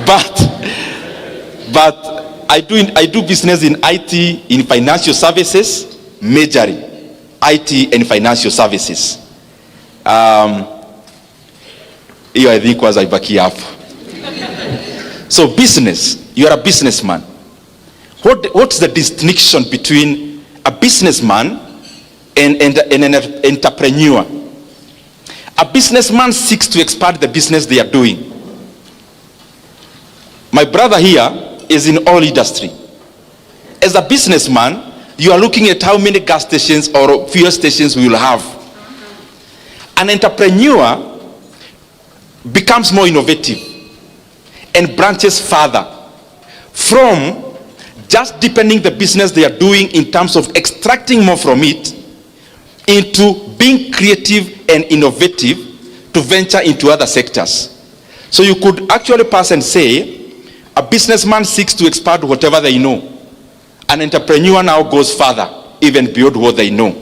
But I do business in IT, in financial services, majorly IT and financial services. Hiyo I think was ibaki hapo. So business, you are a businessman. What's the distinction between a businessman and an entrepreneur? A businessman seeks to expand the business they are doing. My brother here is in oil industry. As a businessman, you are looking at how many gas stations or fuel stations we will have. An entrepreneur becomes more innovative and branches further from just deepening the business they are doing in terms of extracting more from it into being creative and innovative to venture into other sectors. So you could actually pass and say a businessman seeks to expand whatever they know. An entrepreneur now goes further even beyond what they know.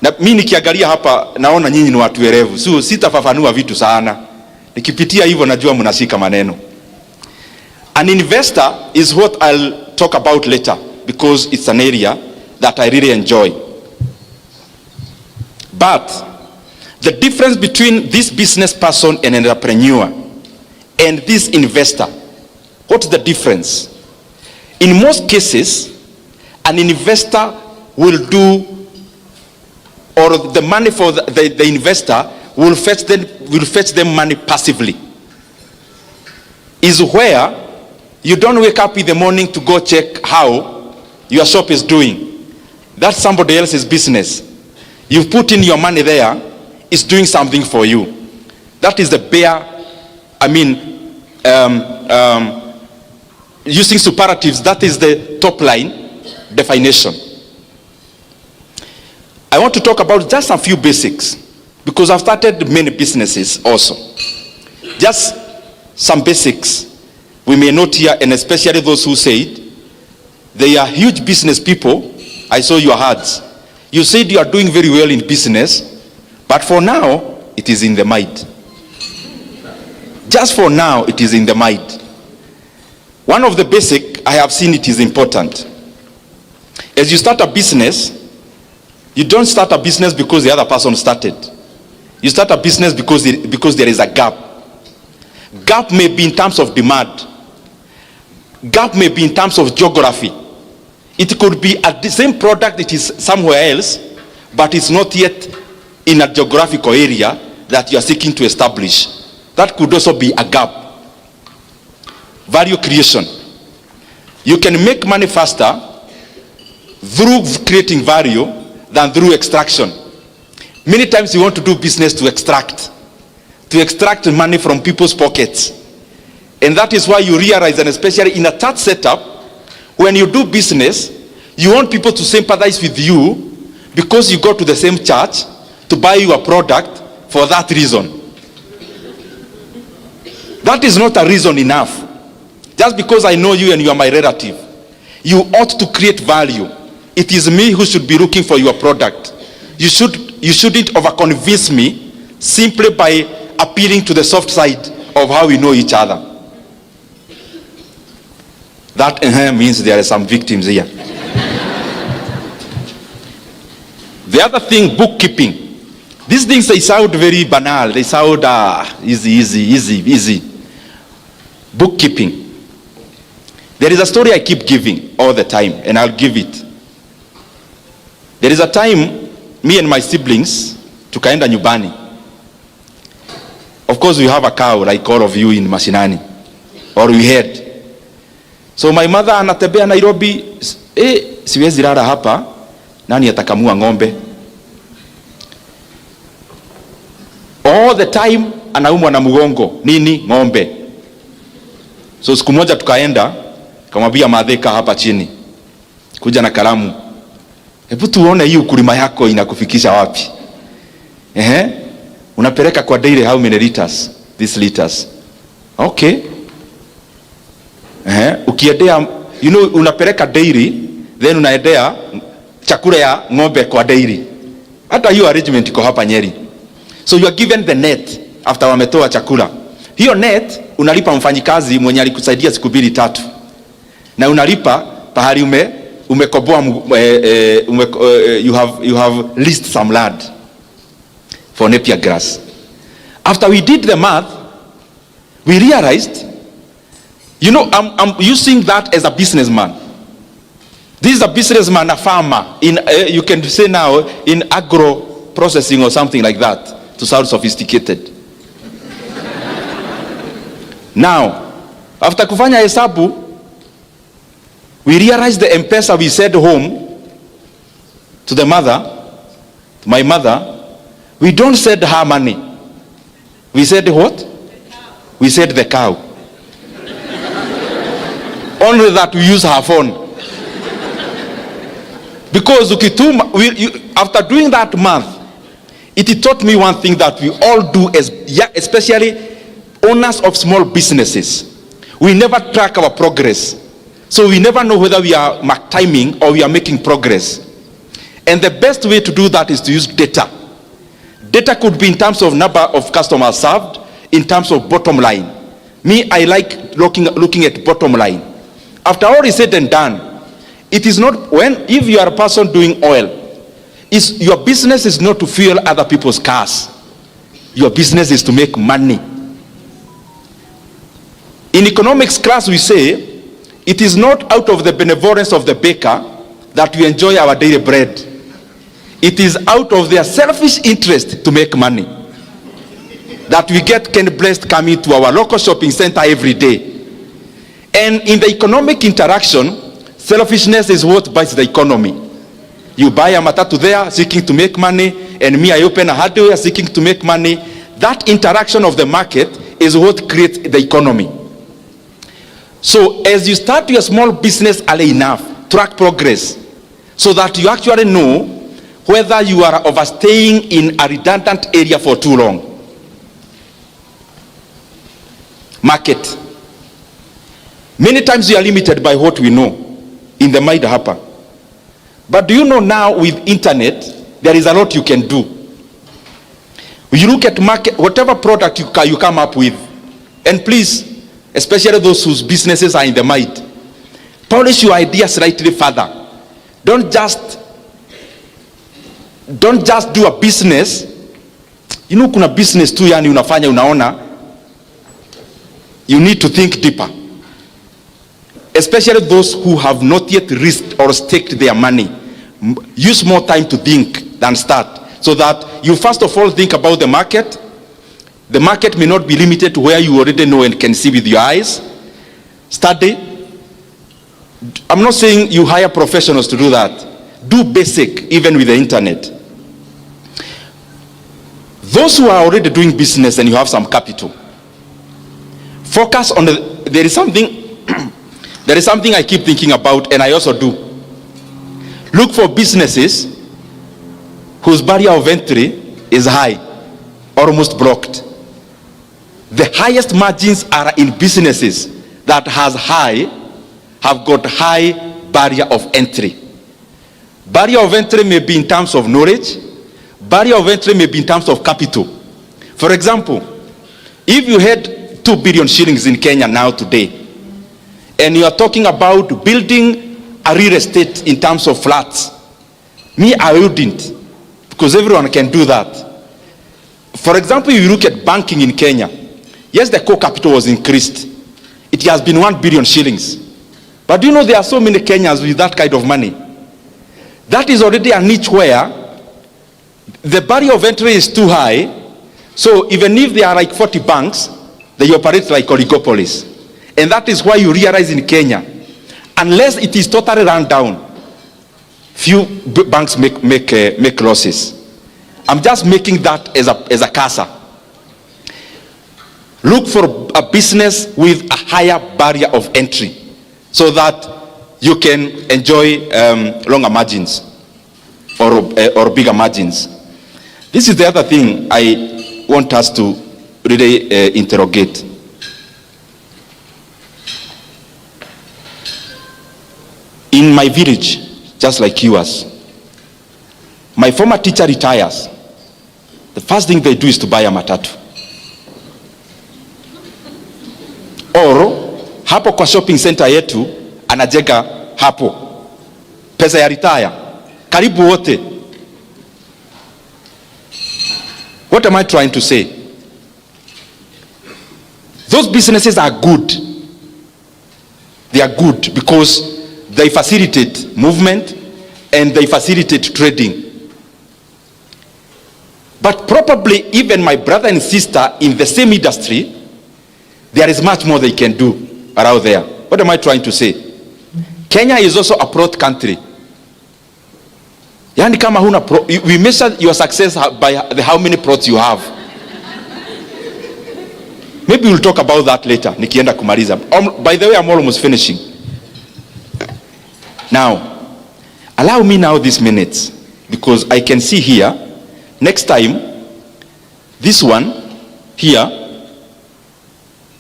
Na mimi nikiangalia hapa naona nyinyi ni watu werevu. So sitafafanua vitu sana. Nikipitia hivyo najua mnashika maneno. An investor is what I'll talk about later because it's an area that I really enjoy. But the difference between this business person and an entrepreneur and this investor, what's the difference? In most cases, an investor will do, or the money for the investor will fetch them money passively. Is where you don't wake up in the morning to go check how your shop is doing. That's somebody else's business. You've put in your money there, it's doing something for you. That is the bare, using superlatives, that is the top line definition. I want to talk about just a few basics because I've started many businesses also. Just some basics we may note here, and especially those who said they are huge business people. I saw your hearts. You said you are doing very well in business, but for now it is in the mind. Just for now it is in the mind. One of the basic, I have seen it is important. As you start a business, you don't start a business because the other person started. You start a business because there is a gap. Gap may be in terms of demand. Gap may be in terms of geography. It could be the same product, it is somewhere else, but it's not yet in a geographical area that you are seeking to establish. That could also be a gap. Value creation. You can make money faster through creating value than through extraction. Many times you want to do business to extract money from people's pockets. And that is why you realize, and especially in a church setup, when you do business, you want people to sympathize with you because you go to the same church to buy your product for that reason. That is not a reason enough. Just because I know you and you are my relative, you ought to create value. It is me who should be looking for your product. You shouldn't overconvince me simply by appealing to the soft side of how we know each other. That means there are some victims here. The other thing, bookkeeping. These things, they sound very banal. They sound easy. Bookkeeping. There is a story I keep giving all the time, and I'll give it. There is a time, me and my siblings, tukaenda nyumbani. Of course, we have a cow like all of you in Mashinani, or we had. So my mother anatembea Nairobi, siwezi lala hapa, nani atakamua ng'ombe? All the time anaumwa na mgongo, nini? Ng'ombe. So siku moja tukaenda, kamwambia madheka hapa chini, kuja na kalamu. Hebu tuone hii ukulima yako inakufikisha wapi? Unapeleka kwa dairy how many liters? These liters. Okay. Ukiendea, unapeleka dairy, then unaendea chakula ya ng'ombe kwa dairy. Hata hiyo arrangement iko hapa Nyeri. So you are given the net after wametoa chakula. Hiyo net unalipa mfanyikazi mwenye alikusaidia siku 2-3, na unalipa pahali umekoboa you have leased some land for Napier grass. After we did the math, we realized, you know, I'm using that as a businessman. This is a businessman, a farmer in you can say now in agro processing or something like that, to sound sophisticated. Now, after kufanya hesabu, we realized the M-Pesa we sent home to the mother, to my mother, we don't send her money. We said what? We said the cow. Only that we use her phone. Because after doing that math, it taught me one thing that we all do, especially owners of small businesses. We never track our progress. So we never know whether we are mark timing or we are making progress. And the best way to do that is to use data. Data could be in terms of number of customers served, in terms of bottom line. Me, I like looking at bottom line. After all is said and done, it is not if you are a person doing oil, your business is not to fuel other people's cars. Your business is to make money. In economics class we say, it is not out of the benevolence of the baker that we enjoy our daily bread. It is out of their selfish interest to make money that we get Ken Blessed coming to our local shopping center every day. And in the economic interaction, selfishness is what bites the economy. You buy a matatu there seeking to make money, and me, I open a hardware seeking to make money. That interaction of the market is what creates the economy. So as you start your small business early enough, track progress so that you actually know whether you are overstaying in a redundant area for too long. Market. Many times we are limited by what we know in the mind hapa. But do you know now with internet, there is a lot you can do. You look at market, whatever product you come up with, and please, especially those whose businesses are in the mind, polish your ideas slightly further. Don't just do a business. You know, kuna business tu yani unafanya unaona, you need to think deeper. Especially those who have not yet risked or staked their money. Use more time to think than start. So that you first of all think about the market. The market may not be limited to where you already know and can see with your eyes. Study. I'm not saying you hire professionals to do that. Do basic, even with the internet. Those who are already doing business and you have some capital, focus on there is something I keep thinking about, and I also do. Look for businesses whose barrier of entry is high, almost blocked. The highest margins are in businesses that have got high barrier of entry. Barrier of entry may be in terms of knowledge. Barrier of entry may be in terms of capital. For example, if you had 2 billion shillings in Kenya now today, and you are talking about building a real estate in terms of flats, me, I wouldn't, because everyone can do that. For example, if you look at banking in Kenya, yes, the core capital was increased. It has been 1 billion shillings. But do you know there are so many Kenyans with that kind of money? That is already a niche where the barrier of entry is too high. So even if there are like 40 banks, they operate like oligopolies. And that is why you realize in Kenya, unless it is totally run down, few banks make losses. I'm just making that as a CASA. Look for a business with a higher barrier of entry so that you can enjoy longer margins or bigger margins. This is the other thing I want us to really interrogate. In my village, just like yours, my former teacher retires. The first thing they do is to buy a matatu. hapo kwa shopping center yetu anajenga hapo, pesa ya retire karibu wote. What am I trying to say? Those businesses are good. They are good because they facilitate movement and they facilitate trading. But probably even my brother and sister in the same industry, there is much more they can do around there. What am I trying to say? Kenya is also a broad country. Yani kama huna we measure your success by how many plots you have. Maybe we'll talk about that later. Nikienda kumaliza. By the way, I'm almost finishing. Now, allow me now these minutes because I can see here, next time, this one here,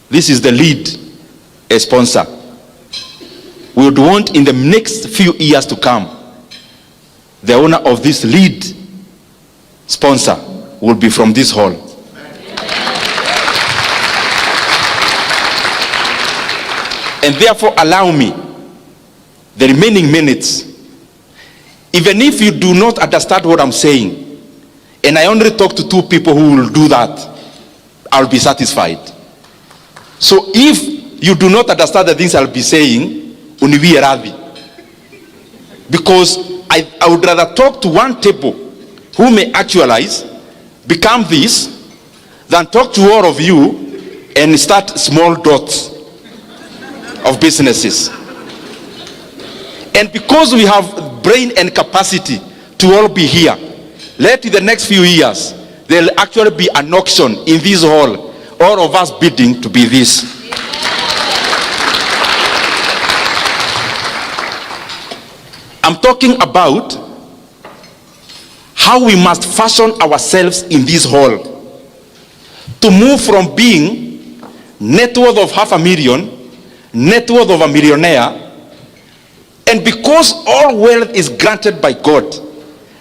this is the lead sponsor. We would want in the next few years to come, the owner of this lead sponsor will be from this hall. And therefore allow me the remaining minutes, even if you do not understand what I'm saying, and I only talk to 2 people who will do that, I'll be satisfied. So if you do not understand the things I'll be saying, uniwie radhi. Because I would rather talk to 1 table who may actualize, become this, than talk to all of you and start small dots of businesses. And because we have brain and capacity to all be here, let in the next few years, there'll actually be an auction in this hall, all of us bidding to be this. I'm talking about how we must fashion ourselves in this hall to move from being net worth of 500,000, net worth of a millionaire, and because all wealth is granted by God,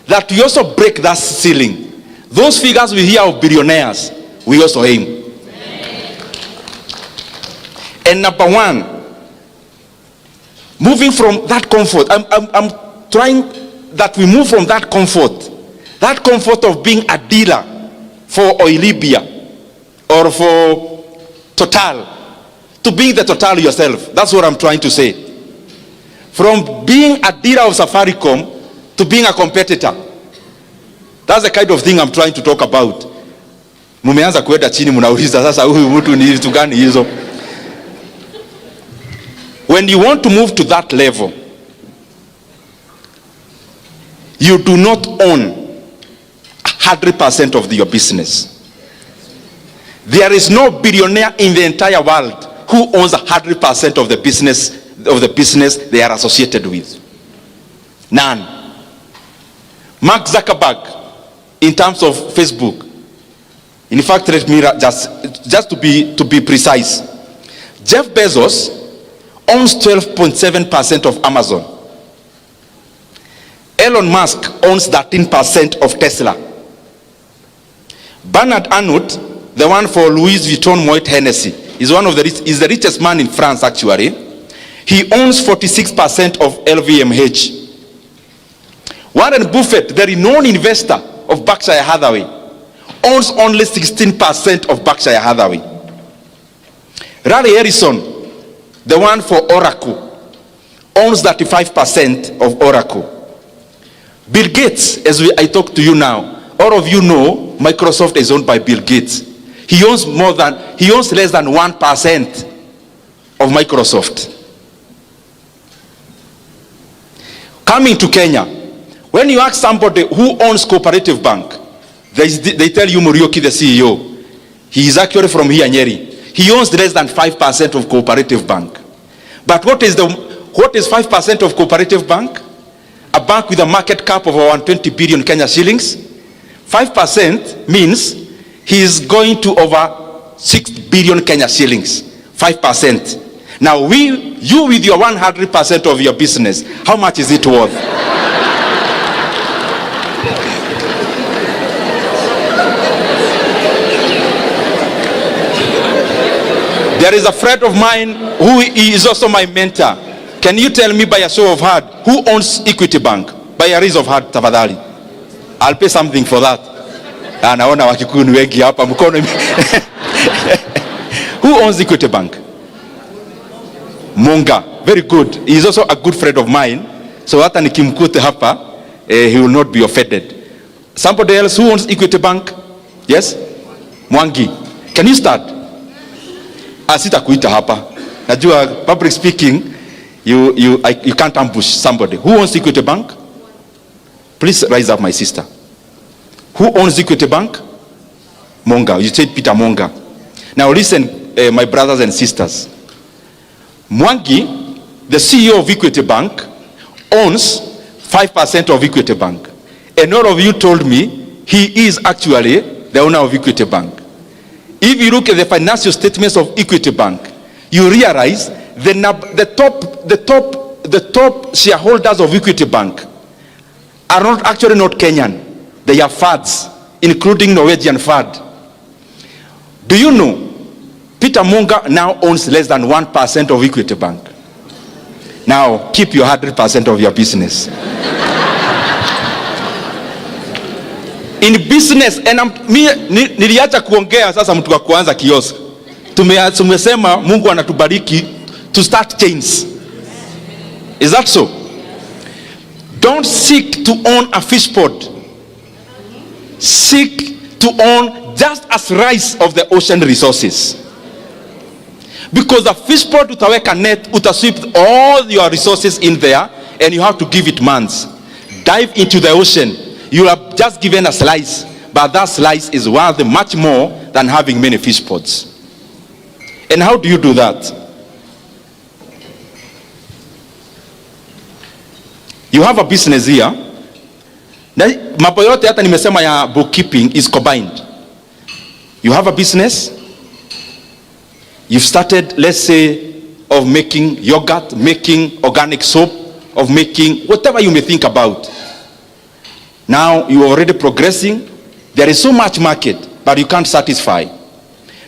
that we also break that ceiling. Those figures we hear of billionaires, we also aim. And number 1, moving from that comfort, I'm trying that we move from that comfort of being a dealer for Oilibia or for Total, to being the Total yourself. That's what I'm trying to say. From being a dealer of Safaricom to being a competitor. That's the kind of thing I'm trying to talk about. Mumeanza kuenda chini mnauliza sasa huyu mtu ni vitu gani hizo? When you want to move to that level, you do not own 100% of your business. There is no billionaire in the entire world who owns 100% of the business they are associated with. None. Mark Zuckerberg, in terms of Facebook, in fact, let me just to be precise, Jeff Bezos owns 12.7% of Amazon. Elon Musk owns 13% of Tesla. Bernard Arnault, the one for Louis Vuitton Moet Hennessy, is is the richest man in France actually. He owns 46% of LVMH. Warren Buffett, the renowned investor of Berkshire Hathaway, owns only 16% of Berkshire Hathaway. Larry Ellison, the one for Oracle, owns 35% of Oracle. Bill Gates, as I talk to you now, all of you know Microsoft is owned by Bill Gates. He owns less than 1% of Microsoft. Coming to Kenya, when you ask somebody who owns Cooperative Bank, they tell you Muriuki, the CEO. He is actually from here, Nyeri. He owns less than 5% of Cooperative Bank. But what is 5% of Cooperative Bank? A bank with a market cap of around 20 billion Kenya shillings. 5% means he is going to over 6 billion Kenya shillings. 5%. Now you with your 100% of your business, how much is it worth? There is a friend of mine who is also my mentor. Can you tell me by a show of hand who owns Equity Bank? By a raise of hand, tafadhali. I'll pay something for that. Naona Wakikuyu ni wengi hapa mkono. Who owns Equity Bank? Monga. Very good. He is also a good friend of mine. So hata nikimkute hapa, he will not be offended. Somebody else who owns Equity Bank? Yes? Mwangi. Can you start? Sitakuita hapa. Najua public speaking, you can't ambush somebody. Who owns Equity Bank? Please rise up, my sister. Who owns Equity Bank? Monga. You said Peter Monga. Now listen, my brothers and sisters. Mwangi, the CEO of Equity Bank, owns 5% of Equity Bank. And all of you told me he is actually the owner of Equity Bank. If you look at the financial statements of Equity Bank, you realize the top shareholders of Equity Bank are not actually not Kenyan. They are fads, including Norwegian fad. Do you know Peter Monga now owns less than 1% of Equity Bank? Now keep your 100% of your business. In business, and niliacha kuongea sasa mtu wa kuanza kiosk. Tumesema Mungu anatubariki to start chains. Is that so? Don't seek to own a fish pond. Seek to own just a slice of the ocean resources. Because the fish pond utaweka net, utasweep all your resources in there, and you have to give it months. Dive into the ocean. You have just given a slice, but that slice is worth much more than having many fish ponds. And how do you do that? You have a business here. Mambo yote hata nimesema ya bookkeeping is combined. You have a business. You've started, let's say, of making yogurt, making organic soap, of making whatever you may think about. Now you are already progressing. There is so much market, but you can't satisfy.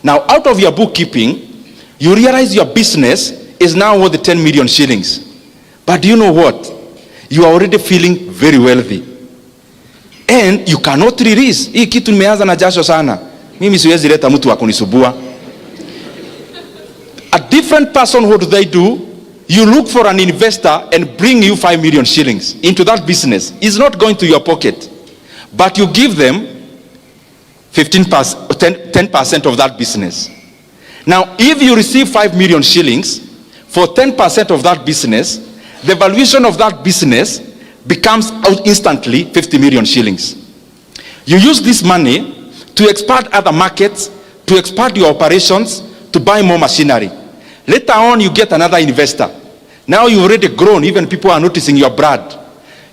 Now out of your bookkeeping, you realize your business is now worth 10 million shillings. But do you know what? You are already feeling very wealthy. And you cannot release. Hii kitu nimeanza na jasho sana. Mimi siwezi leta mtu wa kunisubua. A different person, what do they do? You look for an investor and bring you 5 million shillings into that business. It's not going to your pocket. But you give them 10% of that business. Now, if you receive 5 million shillings for 10% of that business, the valuation of that business becomes instantly 50 million shillings. You use this money to expand other markets, to expand your operations, to buy more machinery. Later on, you get another investor. Now you've already grown, even people are noticing your brand.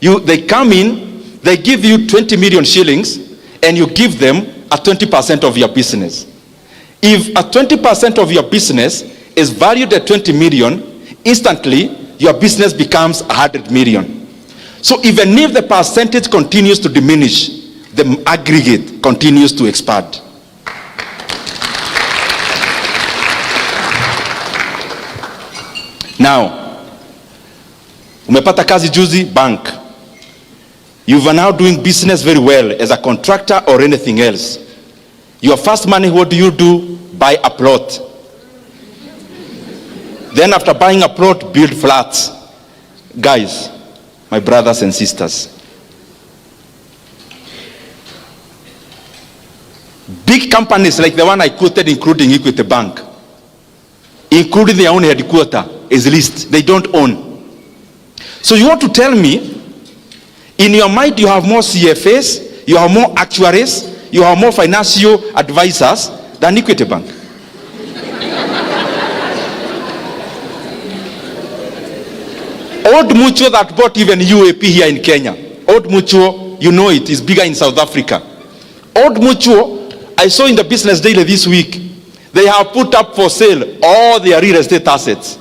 They come in, they give you 20 million shillings, and you give them a 20% of your business. If a 20% of your business is valued at 20 million, instantly your business becomes 100 million. So even if the percentage continues to diminish, the aggregate continues to expand. Now, umepata kazi juzi, bank. You are now doing business very well as a contractor or anything else. Your first money, what do? Buy a plot. Then after buying a plot, build flats. Guys, my brothers and sisters, big companies like the one I quoted, including Equity Bank, including their own headquarters, is leased. They don't own. So you want to tell me, in your mind you have more CFAs, you have more actuaries, you have more financial advisors than Equity Bank? Old Mutual that bought even UAP here in Kenya. Old Mutual, you know it, is bigger in South Africa. Old Mutual, I saw in the Business Daily this week, they have put up for sale all their real estate assets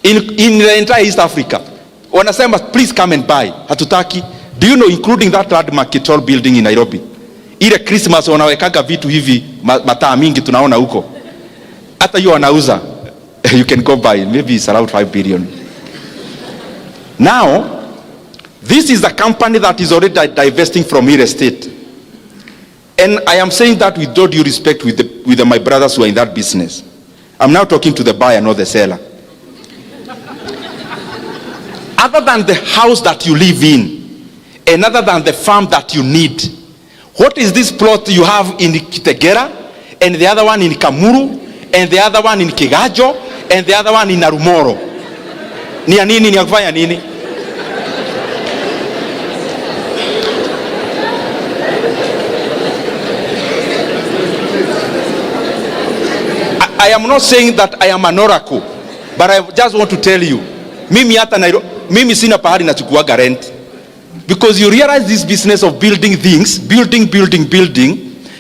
in the entire East Africa. Wanasema, please come and buy. Hatutaki. Do you know, including that landmark tall building in Nairobi? Ile Christmas wanawekaga vitu hivi mataa mingi tunaona huko. After you anauza, you can go buy, maybe it's around 5 billion. Now, this is a company that is already divesting from real estate. And I am saying that with all due respect with my brothers who are in that business. I'm now talking to the buyer, not the seller. Other than the house that you live in, and other than the farm that you need, what is this plot you have in Kitegera, and the other one in Kamuru, and the other one in Kigajo, and the other one in Narumoro? Ni ya nini, ni ya kufanya nini? I am not saying that I am an oracle, but I just want to tell you, mimi sina pahali nachukuaga rent. Because you realize this business of building things, building,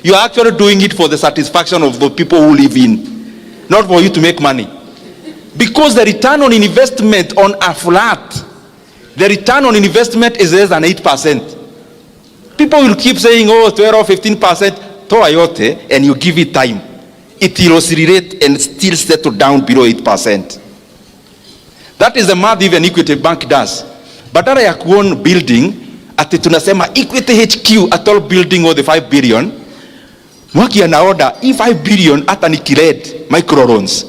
you are actually doing it for the satisfaction of the people who live in, not for you to make money. Because the return on investment on a flat, the return on investment is less than 8%. People will keep saying, oh, 12 or 15%, toa yote, and you give it time. It will oscillate and still settle down below 8%. That is the math even Equity Bank does. Badala ya kuona building, ati tunasema Equity HQ at all building or the 5 billion, mwaki ana order, 5 billion ata ni kired micro loans.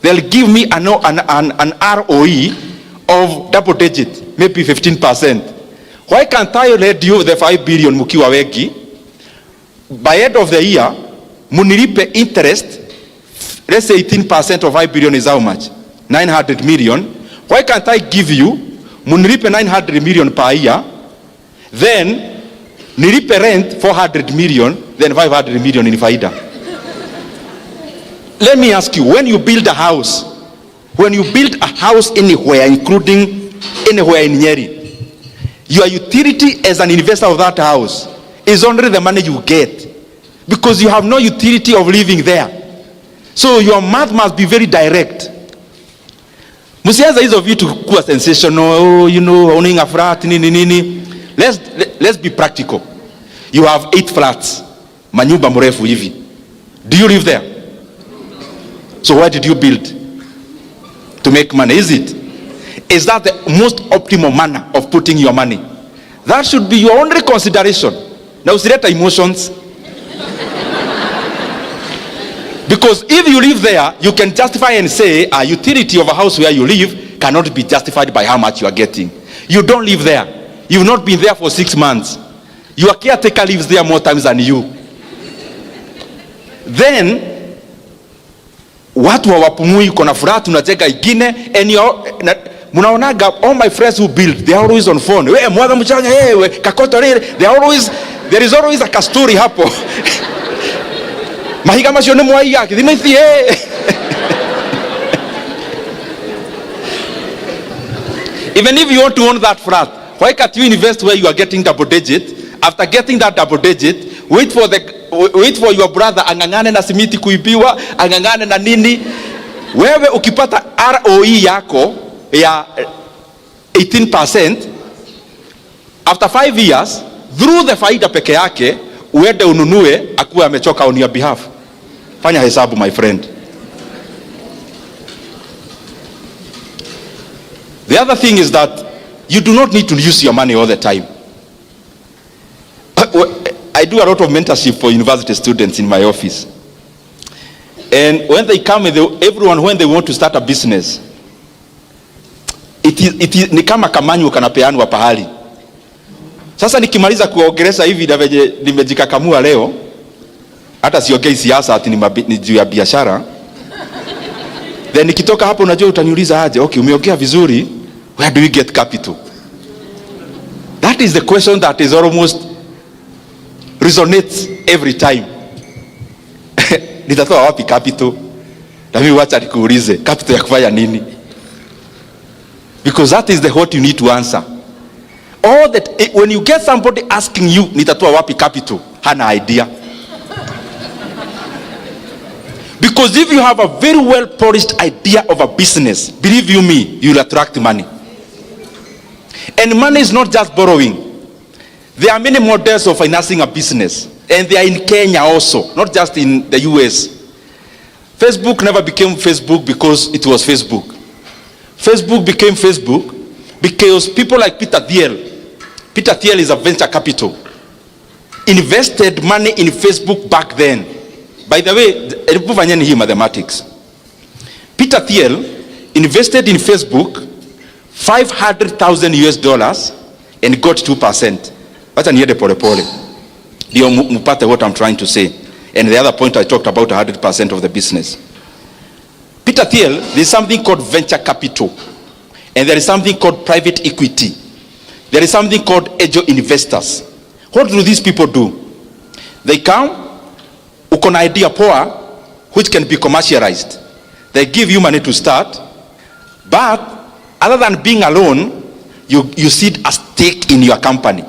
They'll give me an ROE of double digit, maybe 15%. Why can't I lend you the 5 billion mukiwa wengi? By end of the year, munilipe interest, let's say 18% of 5 billion is how much? 900 million. Why can't I give you, munilipe 900 million per year, then nilipe rent 400 million, then 500 million in faida. Let me ask you, when you build a house anywhere, including anywhere in Nyeri, your utility as an investor of that house is only the money you get, because you have no utility of living there. So your math must be very direct. Musianza hizo vitu kuwa sensational, owning a flat, nini. Let's be practical. You have 8 flats, manyumba mrefu hivi. Do you live there? So why did you build? To make money, is it? Is that the most optimal manner of putting your money? That should be your only consideration. Now, usileta emotions. Because if you live there, you can justify and say a utility of a house where you live cannot be justified by how much you are getting. You don't live there. You've not been there for 6 months. Your caretaker lives there more times than you. Then, watu hawapumui, kuna furaha tunacheka ingine, and munaonaga all my friends who build, they are always on phone. We mwaga mchanga, we kakoto rere, there is always a kastori hapo. Mahiga masione mwai yake, dimethi Even if you want to own that flat, why can't you invest where you are getting double digit? After getting that double digit, wait for your brother angangane na simiti kuibiwa, angangane na nini. Wewe ukipata ROE yako ya 18%, after 5 years, through the faida peke yake, uende ununue akuwe amechoka on your behalf. Fanya hesabu, my friend. The other thing is that you do not need to use your money all the time. I do a lot of mentorship for university students in my office. And when they come, everyone, when they want to start a business, ni kama kamanyu kanapeanwa pahali. Sasa nikimaliza kuongeleza hivi na venye nimejikakamua leo, hata siongei siasa ati ni juu ya biashara. Then nikitoka hapo, unajua utaniuliza aje, okay, umeongea vizuri, where do you get capital? That is the question that is almost resonates every time. Nitatoa wapi capital? Na mimi wacha nikuulize, capital ya kufanya nini? Because that is the what you need to answer. All that, when you get somebody asking you, nitatoa wapi capital, hana idea. Because if you have a very well polished idea of a business, believe you me, you will attract money. And money is not just borrowing. There are many models of financing a business, and they are in Kenya also, not just in the US. Facebook never became Facebook because it was Facebook. Facebook became Facebook because people like Peter Thiel is a venture capital, invested money in Facebook back then. By the way, mathematics. Peter Thiel invested in Facebook $500,000 and got 2%. That's a pole. You mupate what I'm trying to say. And the other point I talked about 100% of the business. Peter Thiel, there's something called venture capital. And there is something called private equity. There is something called angel investors. What do these people do? They come, uko na idea poa, which can be commercialized. They give you money to start, but other than being alone, you see a stake in your company.